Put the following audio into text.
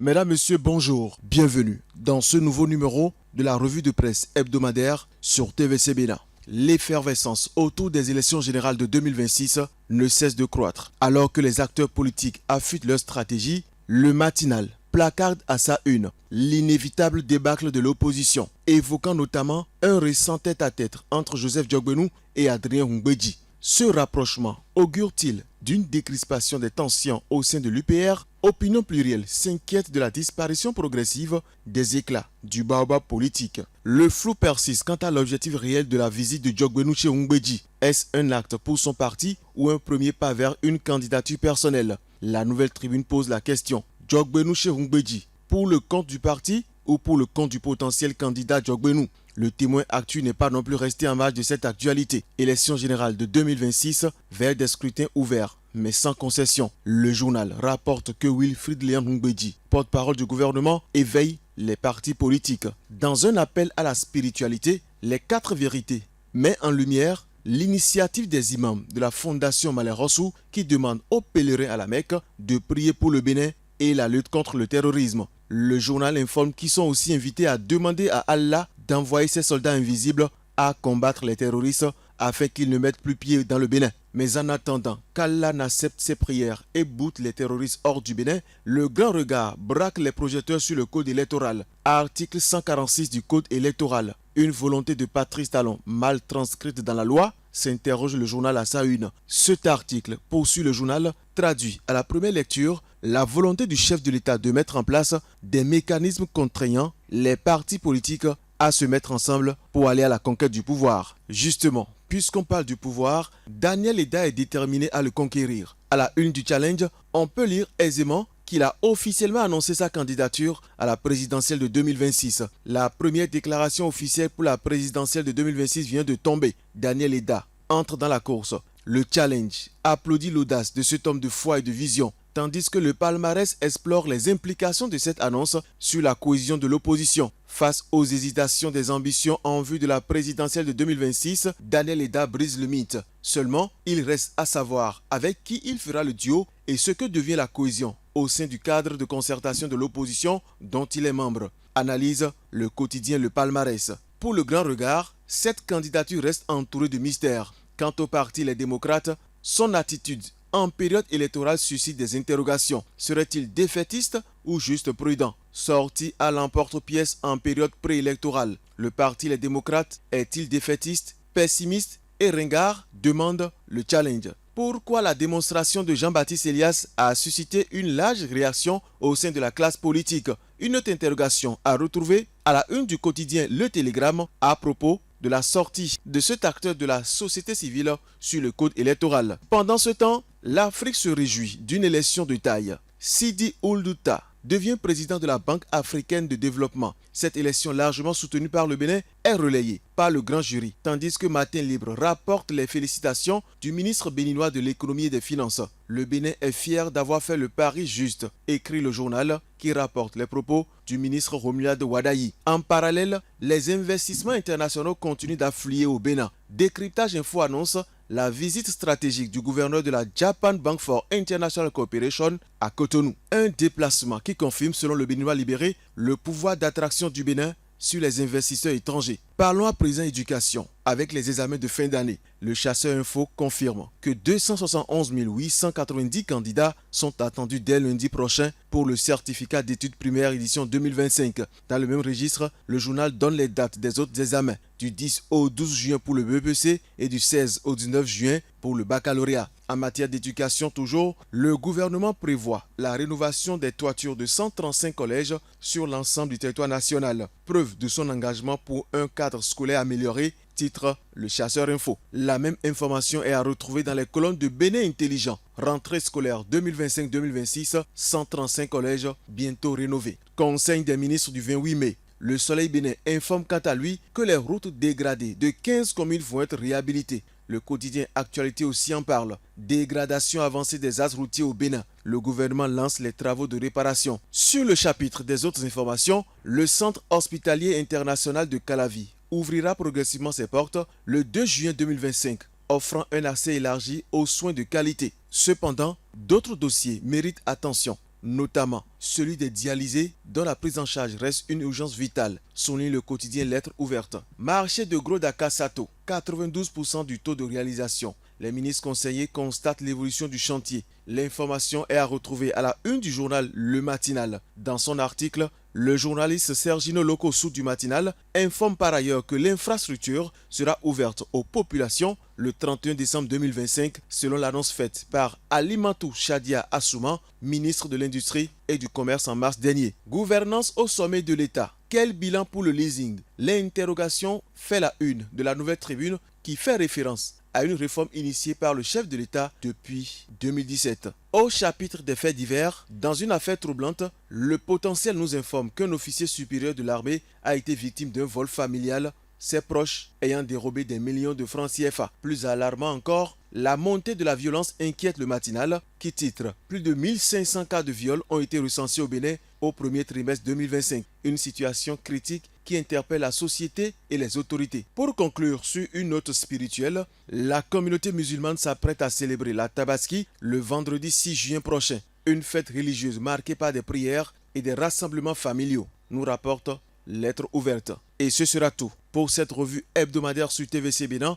Mesdames, Messieurs, bonjour. Bienvenue dans ce nouveau numéro de la revue de presse hebdomadaire sur TVC Bénin. L'effervescence autour des élections générales de 2026 ne cesse de croître. Alors que les acteurs politiques affûtent leur stratégie, le matinal placarde à sa une l'inévitable débâcle de l'opposition, évoquant notamment un récent tête-à-tête entre Joseph Diogbenou et Adrien Houmbédji. Ce rapprochement augure-t-il d'une décrispation des tensions au sein de l'UPR? Opinion plurielle s'inquiète de la disparition progressive des éclats du baobab politique. Le flou persiste quant à l'objectif réel de la visite de Diogbenou chez Houmbédji. Est-ce un acte pour son parti ou un premier pas vers une candidature personnelle? La Nouvelle Tribune pose la question. Diogbenou chez Houmbédji, pour le compte du parti ou pour le compte du potentiel candidat Diogbenou? Le Témoin Actu n'est pas non plus resté en marge de cette actualité. Élection générale de 2026 vers des scrutins ouverts, mais sans concession. Le journal rapporte que Wilfried Léon Houmbédji, porte-parole du gouvernement, éveille les partis politiques. Dans un appel à la spiritualité, les 4 vérités met en lumière l'initiative des imams de la Fondation Malin Rossou qui demande aux pèlerins à la Mecque de prier pour le Bénin et la lutte contre le terrorisme. Le journal informe qu'ils sont aussi invités à demander à Allah d'envoyer ses soldats invisibles à combattre les terroristes afin qu'ils ne mettent plus pied dans le Bénin. Mais en attendant qu'Allah n'accepte ses prières et boute les terroristes hors du Bénin, le Grand Regard braque les projecteurs sur le code électoral. Article 146 du code électoral. Une volonté de Patrice Talon mal transcrite dans la loi, s'interroge le journal à sa une. Cet article, poursuit le journal, traduit à la première lecture la volonté du chef de l'État de mettre en place des mécanismes contraignant les partis politiques à se mettre ensemble pour aller à la conquête du pouvoir. Justement, puisqu'on parle du pouvoir, Daniel Eda est déterminé à le conquérir. À la une du challenge, on peut lire aisément qu'il a officiellement annoncé sa candidature à la présidentielle de 2026. La première déclaration officielle pour la présidentielle de 2026 vient de tomber. Daniel Eda entre dans la course. Le challenge applaudit l'audace de cet homme de foi et de vision, tandis que le palmarès explore les implications de cette annonce sur la cohésion de l'opposition. Face aux hésitations des ambitions en vue de la présidentielle de 2026, Daniel Eda brise le mythe. Seulement, il reste à savoir avec qui il fera le duo et ce que devient la cohésion au sein du cadre de concertation de l'opposition dont il est membre. Analyse le quotidien Le Palmarès. Pour le Grand Regard, cette candidature reste entourée de mystères. Quant au parti Les Démocrates, son attitude en période électorale suscite des interrogations. Serait-il défaitiste ou juste prudent? Sorti à l'emporte-pièce en période préélectorale, le parti Les Démocrates est-il défaitiste, pessimiste et ringard? Demande le challenge. Pourquoi la démonstration de Jean-Baptiste Elias a suscité une large réaction au sein de la classe politique? Une autre interrogation à retrouver à la une du quotidien Le Télégramme à propos de la sortie de cet acteur de la société civile sur le code électoral. Pendant ce temps, l'Afrique se réjouit d'une élection de taille. Sidi Ould Tah devient président de la Banque africaine de développement. Cette élection largement soutenue par le Bénin est relayée par le grand jury, tandis que Matin Libre rapporte les félicitations du ministre béninois de l'économie et des finances. Le Bénin est fier d'avoir fait le pari juste, écrit le journal qui rapporte les propos du ministre Romuald Wadayi. En parallèle, les investissements internationaux continuent d'affluer au Bénin. Décryptage Info annonce la visite stratégique du gouverneur de la Japan Bank for International Cooperation à Cotonou. Un déplacement qui confirme, selon le Béninois libéré, le pouvoir d'attraction du Bénin sur les investisseurs étrangers. Parlons à présent éducation. Avec les examens de fin d'année, le Chasseur Info confirme que 271 890 candidats sont attendus dès lundi prochain pour le certificat d'études primaires édition 2025. Dans le même registre, le journal donne les dates des autres examens, du 10 au 12 juin pour le BEPC et du 16 au 19 juin pour le baccalauréat. En matière d'éducation toujours, le gouvernement prévoit la rénovation des toitures de 135 collèges sur l'ensemble du territoire national. Preuve de son engagement pour un cadre scolaire amélioré, titre Le Chasseur Info. La même information est à retrouver dans les colonnes de Bénin Intelligent. Rentrée scolaire 2025-2026, 135 collèges bientôt rénovés. Conseil des ministres du 28 mai. Le Soleil Bénin informe quant à lui que les routes dégradées de 15 communes vont être réhabilitées. Le quotidien Actualité aussi en parle. Dégradation avancée des axes routiers au Bénin. Le gouvernement lance les travaux de réparation. Sur le chapitre des autres informations, le centre hospitalier international de Calavi ouvrira progressivement ses portes le 2 juin 2025, offrant un accès élargi aux soins de qualité. Cependant, d'autres dossiers méritent attention. notamment celui des dialysés dont la prise en charge reste une urgence vitale, souligne le quotidien Lettres ouvertes. Marché de gros d'Akasato, 92% du taux de réalisation. Les ministres conseillers constatent l'évolution du chantier. L'information est à retrouver à la une du journal Le Matinal. Dans son article, le journaliste Sergino Locosu du Matinal informe par ailleurs que l'infrastructure sera ouverte aux populations le 31 décembre 2025 selon l'annonce faite par Alimantou Chadia Assouman, ministre de l'Industrie et du Commerce en mars dernier. Gouvernance au sommet de l'État. Quel bilan pour le leasing? L'interrogation fait la une de la Nouvelle Tribune qui fait référence à une réforme initiée par le chef de l'État depuis 2017. Au chapitre des faits divers, dans une affaire troublante, le potentiel nous informe qu'un officier supérieur de l'armée a été victime d'un vol familial, ses proches ayant dérobé des millions de francs CFA. Plus alarmant encore, la montée de la violence inquiète le Matinal qui titre « Plus de 1500 cas de viol ont été recensés au Bénin au premier trimestre 2025 ». Une situation critique qui interpelle la société et les autorités. Pour conclure sur une note spirituelle, la communauté musulmane s'apprête à célébrer la Tabaski le vendredi 6 juin prochain. Une fête religieuse marquée par des prières et des rassemblements familiaux, nous rapporte Lettres ouvertes. Et ce sera tout pour cette revue hebdomadaire sur TVC Bénin.